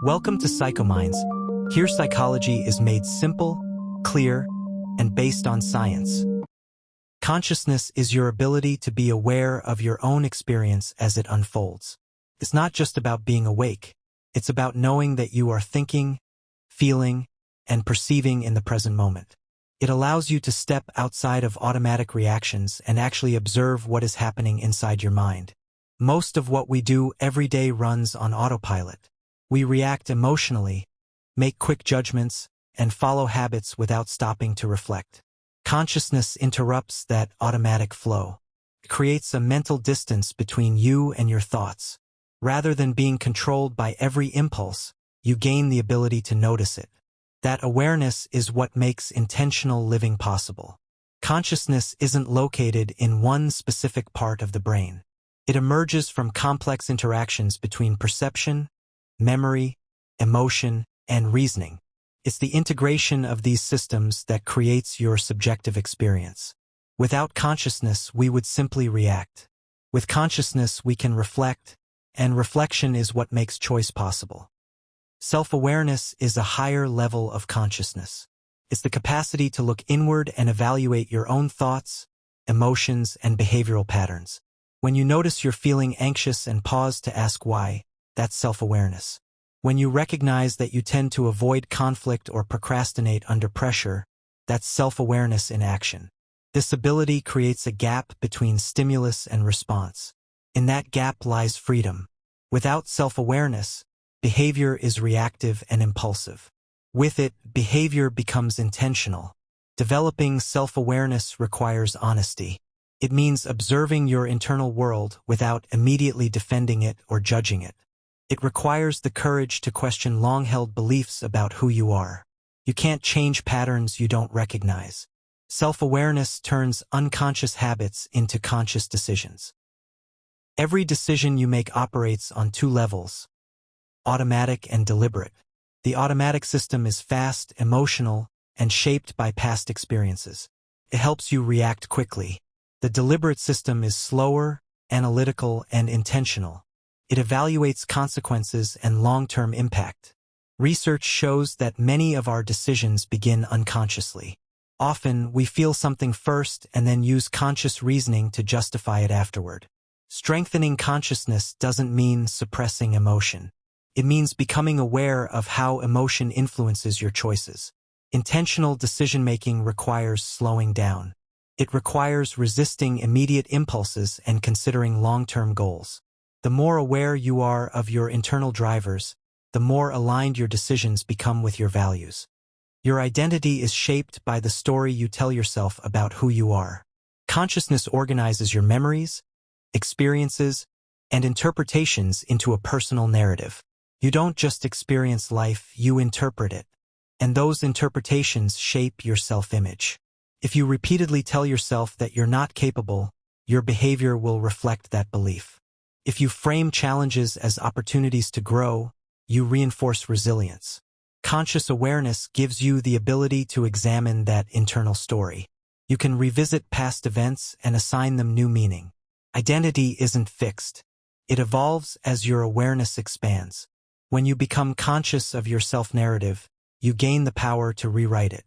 Welcome to Psychominds. Here psychology is made simple, clear, and based on science. Consciousness is your ability to be aware of your own experience as it unfolds. It's not just about being awake. It's about knowing that you are thinking, feeling, and perceiving in the present moment. It allows you to step outside of automatic reactions and actually observe what is happening inside your mind. Most of what we do every day runs on autopilot. We react emotionally, make quick judgments, and follow habits without stopping to reflect. Consciousness interrupts that automatic flow. It creates a mental distance between you and your thoughts. Rather than being controlled by every impulse, you gain the ability to notice it. That awareness is what makes intentional living possible. Consciousness isn't located in one specific part of the brain. It emerges from complex interactions between perception, memory, emotion, and reasoning. It's the integration of these systems that creates your subjective experience. Without consciousness, we would simply react. With consciousness, we can reflect, and reflection is what makes choice possible. Self-awareness is a higher level of consciousness. It's the capacity to look inward and evaluate your own thoughts, emotions, and behavioral patterns. When you notice you're feeling anxious and pause to ask why, that's self-awareness. When you recognize that you tend to avoid conflict or procrastinate under pressure, that's self-awareness in action. This ability creates a gap between stimulus and response. In that gap lies freedom. Without self-awareness, behavior is reactive and impulsive. With it, behavior becomes intentional. Developing self-awareness requires honesty. It means observing your internal world without immediately defending it or judging it. It requires the courage to question long-held beliefs about who you are. You can't change patterns you don't recognize. Self-awareness turns unconscious habits into conscious decisions. Every decision you make operates on two levels: automatic and deliberate. The automatic system is fast, emotional, and shaped by past experiences. It helps you react quickly. The deliberate system is slower, analytical, and intentional. It evaluates consequences and long-term impact. Research shows that many of our decisions begin unconsciously. Often, we feel something first and then use conscious reasoning to justify it afterward. Strengthening consciousness doesn't mean suppressing emotion. It means becoming aware of how emotion influences your choices. Intentional decision-making requires slowing down. It requires resisting immediate impulses and considering long-term goals. The more aware you are of your internal drivers, the more aligned your decisions become with your values. Your identity is shaped by the story you tell yourself about who you are. Consciousness organizes your memories, experiences, and interpretations into a personal narrative. You don't just experience life, you interpret it. And those interpretations shape your self-image. If you repeatedly tell yourself that you're not capable, your behavior will reflect that belief. If you frame challenges as opportunities to grow, you reinforce resilience. Conscious awareness gives you the ability to examine that internal story. You can revisit past events and assign them new meaning. Identity isn't fixed. It evolves as your awareness expands. When you become conscious of your self-narrative, you gain the power to rewrite it.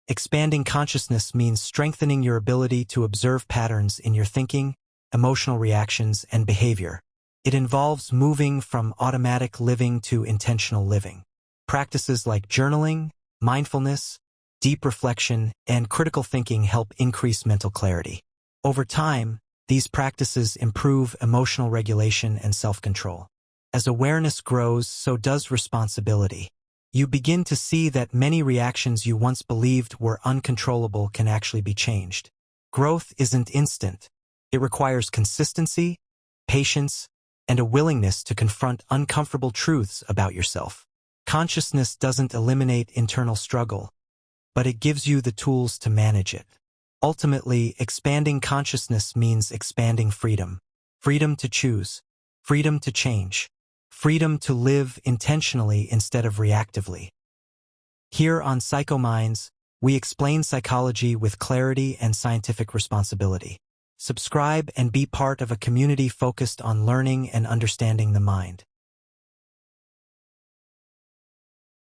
Expanding consciousness means strengthening your ability to observe patterns in your thinking, emotional reactions, and behavior. It involves moving from automatic living to intentional living. Practices like journaling, mindfulness, deep reflection, and critical thinking help increase mental clarity. Over time, these practices improve emotional regulation and self-control. As awareness grows, so does responsibility. You begin to see that many reactions you once believed were uncontrollable can actually be changed. Growth isn't instant. It requires consistency, patience, and a willingness to confront uncomfortable truths about yourself. Consciousness doesn't eliminate internal struggle, but it gives you the tools to manage it. Ultimately, expanding consciousness means expanding freedom. Freedom to choose, freedom to change, freedom to live intentionally instead of reactively. Here on Psychominds, we explain psychology with clarity and scientific responsibility. Subscribe and be part of a community focused on learning and understanding the mind.